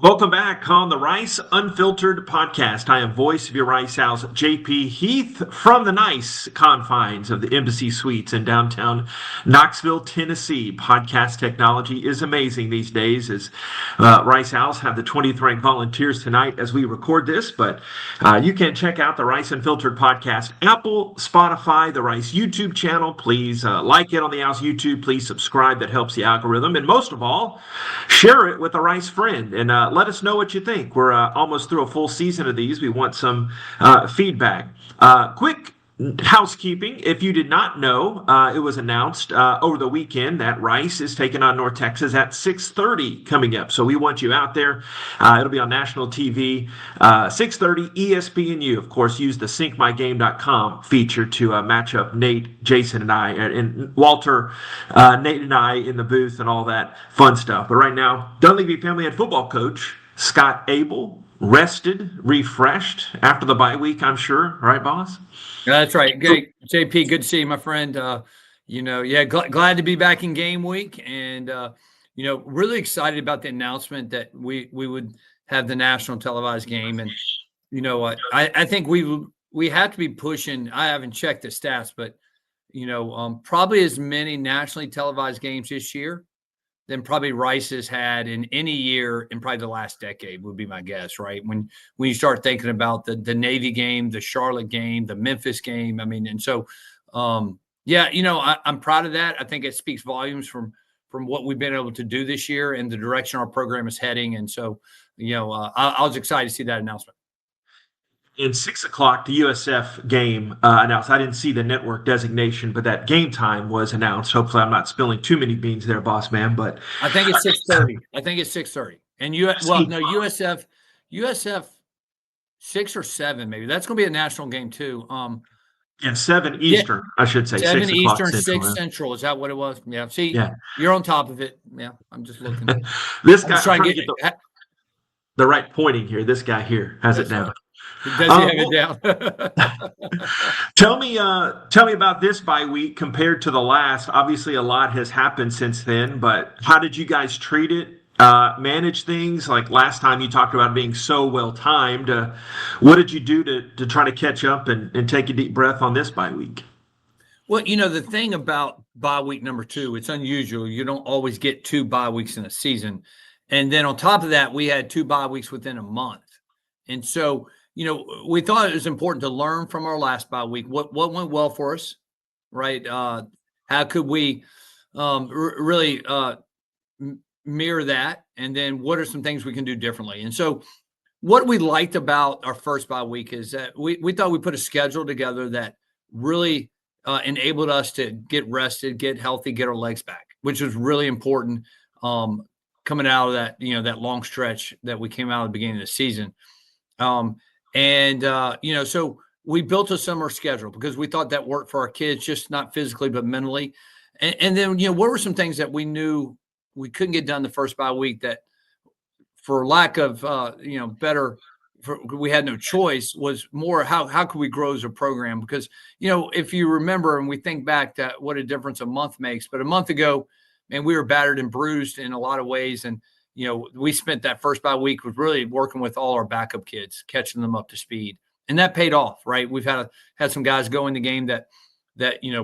Welcome back on the Rice Unfiltered podcast. I am voice of your Rice Owls J.P. Heath from the nice confines of the Embassy Suites in downtown Knoxville, Tennessee. Podcast technology is amazing these days as Rice Owls have the 20th ranked Volunteers tonight as we record this. But you can check out the Rice Unfiltered podcast, Apple, Spotify, the Rice YouTube channel. Please like it on the Owls YouTube. Please subscribe. That helps the algorithm. And most of all, share it with a Rice friend and let us know what you think. We're almost through a full season of these. We want some feedback. Quick housekeeping. If you did not know, it was announced over the weekend that Rice is taking on North Texas at 6:30 coming up. So we want you out there. It'll be on national TV, 6:30 ESPNU. Of course, use the syncmygame.com feature to match up Nate, Jason, and I, and Walter, Nate, and I in the booth and all that fun stuff. But right now, Dunlevie family head football coach Scott Abell rested, refreshed after the bye week, I'm sure. Right, boss? That's right. Good, JP, good to see you, my friend. Glad to be back in game week, and really excited about the announcement that we would have the national televised game. And you know what, I think we have to be pushing. I haven't checked the stats, but probably as many nationally televised games this year than probably Rice has had in any year in probably the last decade, would be my guess, right? When you start thinking about the Navy game, the Charlotte game, the Memphis game, I mean, and so, I'm proud of that. I think it speaks volumes from what we've been able to do this year and the direction our program is heading. And so, I was excited to see that announcement. In 6 o'clock, the USF game announced. I didn't see the network designation, but that game time was announced. Hopefully, I'm not spilling too many beans there, boss man. But I think it's 6:30. And USF 6 or 7 maybe. That's going to be a national game too. 7 Eastern, I should say. 7 6 Eastern, Central, 6 Central. Is that what it was? Yeah. See, You're on top of it. Yeah, I'm just looking. This guy, I'm trying to get the right pointing here. This guy here has it down. Right. Does he have it down? Tell me about this bye week compared to the last. Obviously, a lot has happened since then, but how did you guys treat it? Manage things? Like last time you talked about being so well timed. What did you do to try to catch up and take a deep breath on this bye week? Well, the thing about bye week number 2, it's unusual. You don't always get 2 bye weeks in a season. And then on top of that, we had 2 bye weeks within a month. And so, we thought it was important to learn from our last bye week. What went well for us, right? How could we really mirror that? And then what are some things we can do differently? And so what we liked about our first bye week is that we thought we put a schedule together that really enabled us to get rested, get healthy, get our legs back, which was really important coming out of that, that long stretch that we came out at the beginning of the season. So we built a summer schedule because we thought that worked for our kids, just not physically, but mentally. And then, what were some things that we knew we couldn't get done the first bye week that for lack of, we had no choice, was more how could we grow as a program? Because, if you remember and we think back to what a difference a month makes, but a month ago, man, we were battered and bruised in a lot of ways. And, we spent that first bye week with really working with all our backup kids, catching them up to speed. And that paid off, right? We've had some guys go in the game that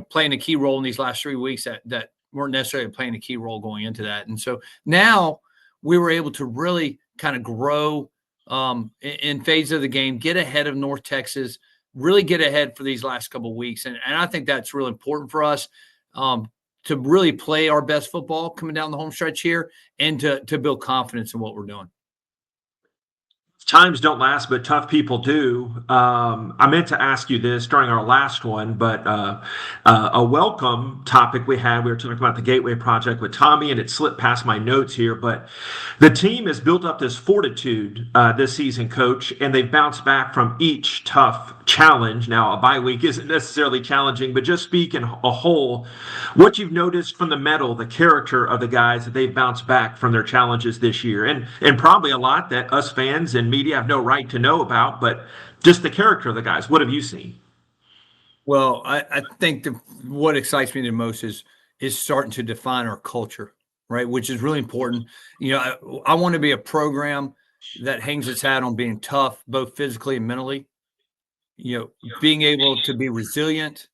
playing a key role in these last 3 weeks that weren't necessarily playing a key role going into that. And so now we were able to really kind of grow in phase of the game, get ahead of North Texas, really get ahead for these last couple of weeks. And I think that's really important for us. To really play our best football coming down the home stretch here and to build confidence in what we're doing. Times don't last, but tough people do. I meant to ask you this during our last one, but a welcome topic we were talking about the Gateway Project with Tommy, and it slipped past my notes here, but the team has built up this fortitude this season, Coach, and they've bounced back from each tough challenge. Now, a bye week isn't necessarily challenging, but just speak in a whole, what you've noticed from the mettle, the character of the guys that they've bounced back from their challenges this year, and probably a lot that us fans and media have no right to know about, but just the character of the guys. What have you seen? Well, I think what excites me the most is starting to define our culture, right? Which is really important. I want to be a program that hangs its hat on being tough, both physically and mentally, being able to be resilient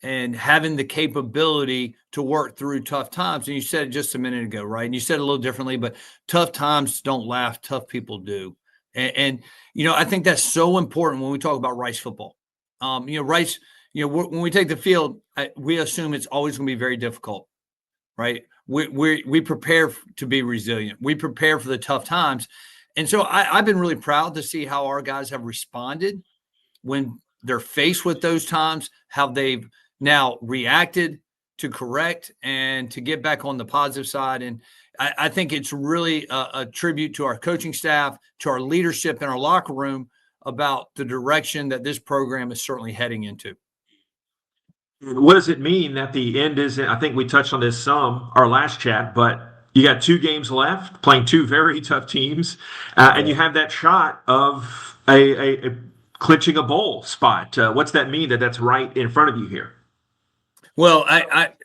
and having the capability to work through tough times. And you said it just a minute ago, right? And you said it a little differently, but tough times don't last, tough people do. And I think that's so important when we talk about Rice football. Rice, when we take the field, we assume it's always going to be very difficult, right? We prepare to be resilient. We prepare for the tough times. And so I've been really proud to see how our guys have responded when they're faced with those times, how they've now reacted to correct and to get back on the positive side. And I think it's really a tribute to our coaching staff, to our leadership in our locker room about the direction that this program is certainly heading into. What does it mean that the end is? I think we touched on this some our last chat, but you got 2 games left, playing 2 very tough teams, and you have that shot of a clinching a bowl spot. What's that mean that's right in front of you here? Well,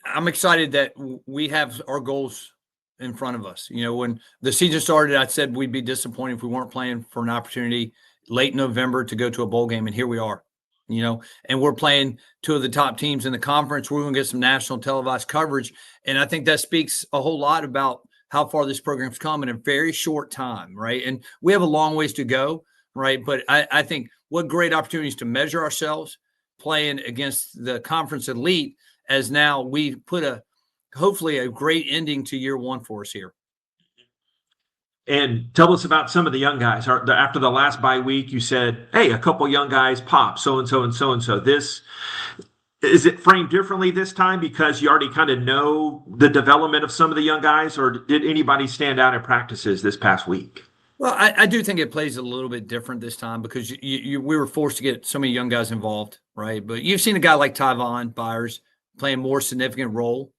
I'm excited that we have our goals in front of us. When the season started, I said we'd be disappointed if we weren't playing for an opportunity late November to go to a bowl game, and here we are. And we're playing 2 of the top teams in the conference. We're going to get some national televised coverage, and I think that speaks a whole lot about how far this program's come in a very short time, right? And we have a long ways to go, right? But I think what great opportunities to measure ourselves playing against the conference elite, as now we put hopefully a great ending to year 1 for us here. And tell us about some of the young guys. After the last bye week, you said, hey, a couple young guys pop, so-and-so and so-and-so. Is it framed differently this time because you already kind of know the development of some of the young guys, or did anybody stand out in practices this past week? Well, I do think it plays a little bit different this time because we were forced to get so many young guys involved, right? But you've seen a guy like Tyvon Byers playing a more significant role,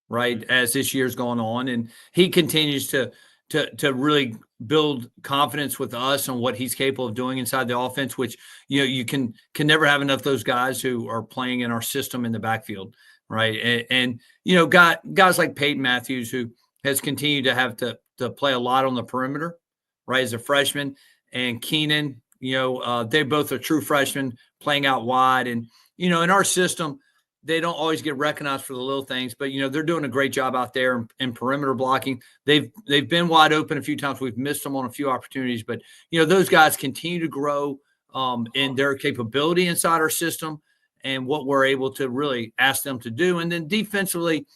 right, as this year's gone on. And he continues to really build confidence with us on what he's capable of doing inside the offense, which, you can never have enough of those guys who are playing in our system in the backfield, right? And guys like Peyton Matthews, who has continued to have to play a lot on the perimeter, right, as a freshman, and Keenan, they both are true freshmen playing out wide. And, in our system, they don't always get recognized for the little things, but they're doing a great job out there in perimeter blocking. They've been wide open a few times. We've missed them on a few opportunities, but those guys continue to grow in their capability inside our system and what we're able to really ask them to do. And then defensively,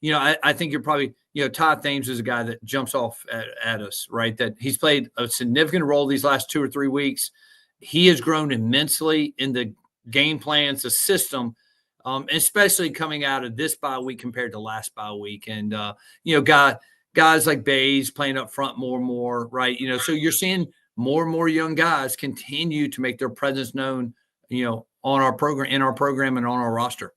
I think you're probably Todd Thames is a guy that jumps off at us, right? That he's played a significant role these last 2 or 3 weeks. He has grown immensely in the game plans, the system. Especially coming out of this bye week compared to last bye week. And, guys like Bays playing up front more and more, right? So you're seeing more and more young guys continue to make their presence known, on our program, in our program, and on our roster.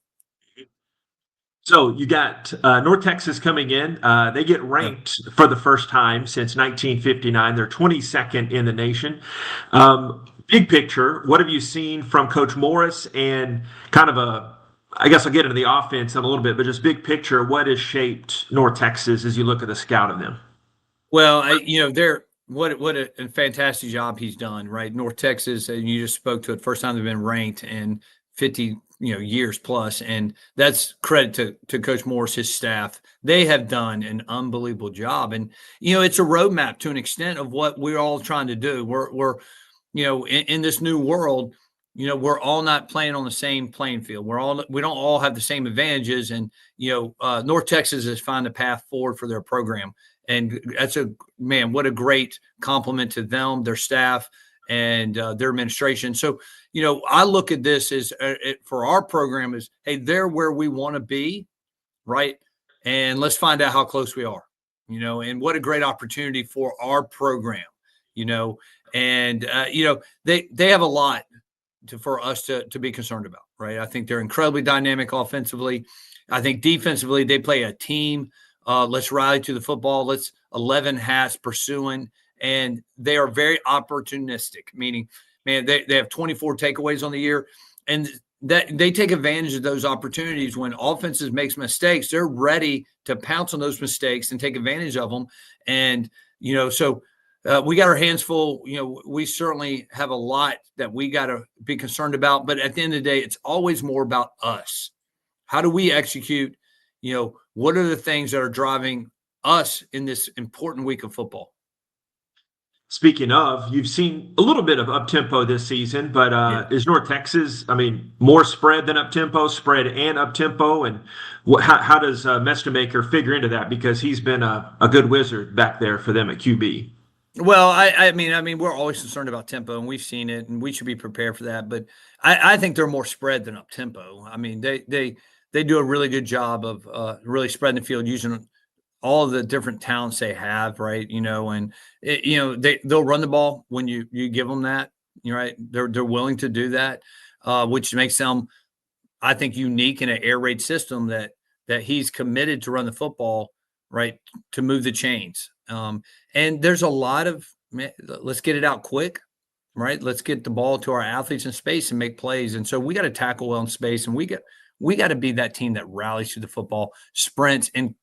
So you got North Texas coming in. They get ranked for the first time since 1959. They're 22nd in the nation. Big picture, what have you seen from Coach Morris and kind of I guess I'll get into the offense in a little bit, but just big picture, what has shaped North Texas as you look at the scout of them? Well, what a fantastic job he's done, right? North Texas, and you just spoke to it, first time they've been ranked in 50 years plus, and that's credit to Coach Morris, his staff. They have done an unbelievable job, and it's a roadmap to an extent of what we're all trying to do. We're in this new world. We're all not playing on the same playing field. We don't all have the same advantages. And, North Texas has found a path forward for their program. And that's what a great compliment to them, their staff, and their administration. So, I look at this as for our program is, hey, they're where we want to be, right? And let's find out how close we are, and what a great opportunity for our program, and, they have a lot for us to be concerned about, right? I think they're incredibly dynamic offensively. I think defensively, they play a team. Let's rally to the football. Let's 11 hats pursuing. And they are very opportunistic, meaning, man, they have 24 takeaways on the year. And that they take advantage of those opportunities when offenses makes mistakes. They're ready to pounce on those mistakes and take advantage of them. And, so We got our hands full. We certainly have a lot that we got to be concerned about. But at the end of the day, it's always more about us. How do we execute? What are the things that are driving us in this important week of football? Speaking of, you've seen a little bit of up tempo this season, but Yeah. is North Texas, I mean, more spread than up tempo, spread and up tempo? And how does Maker figure into that? Because he's been a good wizard back there for them at QB. Well, I mean, we're always concerned about tempo, and we've seen it, and we should be prepared for that. But I think they're more spread than up tempo. I mean, they do a really good job of really spreading the field using all of the different talents they have, right? And they'll run the ball when you give them that, right? They're willing to do that, which makes them, I think, unique in an air raid system that he's committed to run the football, right, to move the chains. And there's a lot of let's get it out quick, right? Let's get the ball to our athletes in space and make plays. And so we got to tackle well in space, and we got to be that team that rallies to the football, sprints, and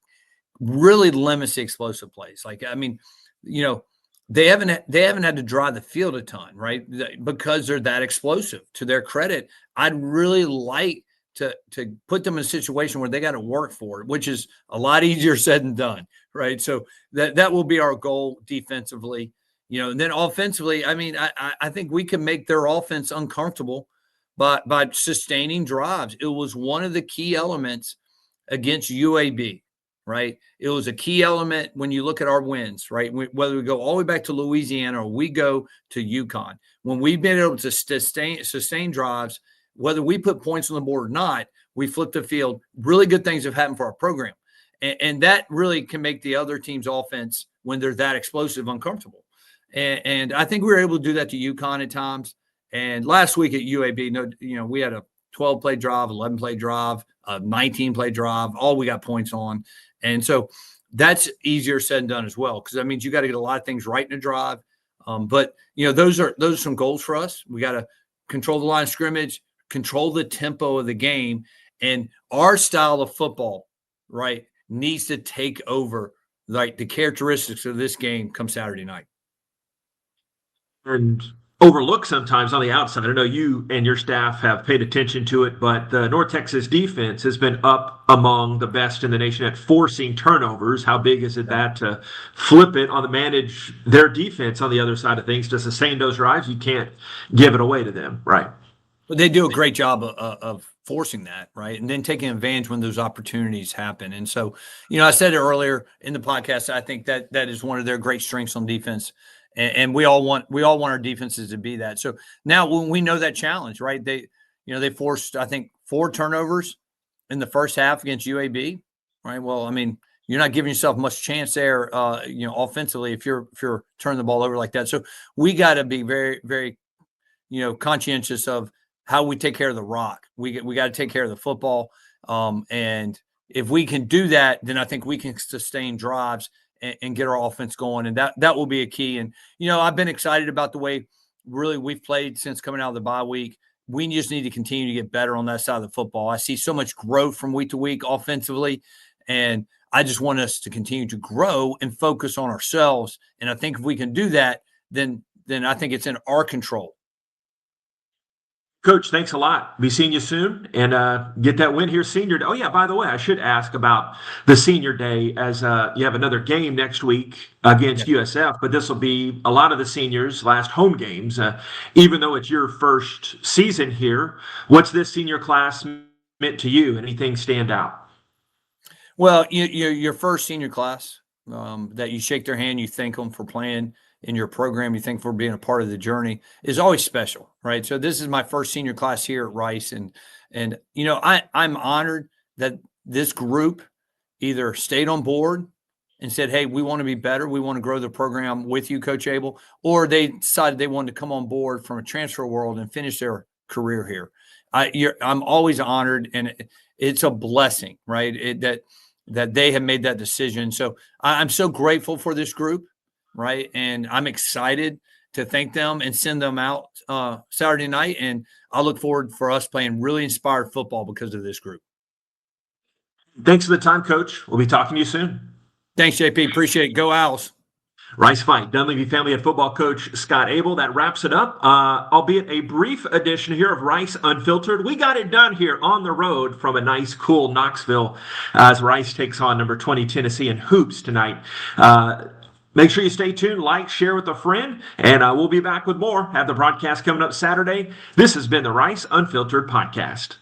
really limits the explosive plays. Like, I mean, they haven't had to drive the field a ton, right? Because they're that explosive. To their credit, I'd really like to put them in a situation where they got to work for it, which is a lot easier said than done, right? So that will be our goal defensively. And then offensively, I mean, I think we can make their offense uncomfortable by sustaining drives. It was one of the key elements against UAB, right? It was a key element when you look at our wins, right? Whether we go all the way back to Louisiana or we go to UConn, when we've been able to sustain drives, whether we put points on the board or not, we flip the field. Really good things have happened for our program. And that really can make the other team's offense, when they're that explosive, uncomfortable. And I think we were able to do that to UConn at times. And last week at UAB, we had a 12-play drive, 11-play drive, a 19-play drive, all we got points on. And so that's easier said than done as well, because that means you got to get a lot of things right in a drive. But those are some goals for us. We got to control the line of scrimmage, control the tempo of the game, and our style of football, right, needs to take over like the characteristics of this game come Saturday night. And overlooked sometimes on the outside. I know you and your staff have paid attention to it, but the North Texas defense has been up among the best in the nation at forcing turnovers. How big is it that to flip it on the manage their defense on the other side of things to sustain those drives? You can't give it away to them, right? But they do a great job of forcing that, right? And then taking advantage when those opportunities happen. And so, I said it earlier in the podcast, I think that is one of their great strengths on defense. And we all want our defenses to be that. So now when we know that challenge, right? They forced, I think, 4 turnovers in the first half against UAB, right? Well, I mean, you're not giving yourself much chance there, offensively if you're turning the ball over like that. So we got to be very, very, conscientious of how we take care of the rock. We got to take care of the football. And if we can do that, then I think we can sustain drives and get our offense going. And that will be a key. And, I've been excited about the way really we've played since coming out of the bye week. We just need to continue to get better on that side of the football. I see so much growth from week to week offensively. And I just want us to continue to grow and focus on ourselves. And I think if we can do that, then I think it's in our control. Coach, thanks a lot. Be seeing you soon, and get that win here senior day. Oh, yeah, by the way, I should ask about the senior day, as you have another game next week against USF, but this will be a lot of the seniors' last home games. Even though it's your first season here, what's this senior class meant to you? Anything stand out? Well, your first senior class, that you shake their hand, you thank them for playing in your program, you think for being a part of the journey, is always special, right? So this is my first senior class here at Rice, and I'm honored that this group either stayed on board and said, "Hey, we want to be better, we want to grow the program with you, Coach Abell," or they decided they wanted to come on board from a transfer world and finish their career here. I'm always honored, and it's a blessing, right? That they have made that decision. So I'm so grateful for this group. Right. And I'm excited to thank them and send them out Saturday night. And I look forward for us playing really inspired football because of this group. Thanks for the time, Coach. We'll be talking to you soon. Thanks, JP. Appreciate it. Go Owls. Rice Fight, Dunlevie family and football coach Scott Abell. That wraps it up. Albeit a brief edition here of Rice Unfiltered. We got it done here on the road from a nice, cool Knoxville as Rice takes on number 20 Tennessee in hoops tonight. Make sure you stay tuned, like, share with a friend, and we'll be back with more. Have the broadcast coming up Saturday. This has been the Rice Unfiltered podcast.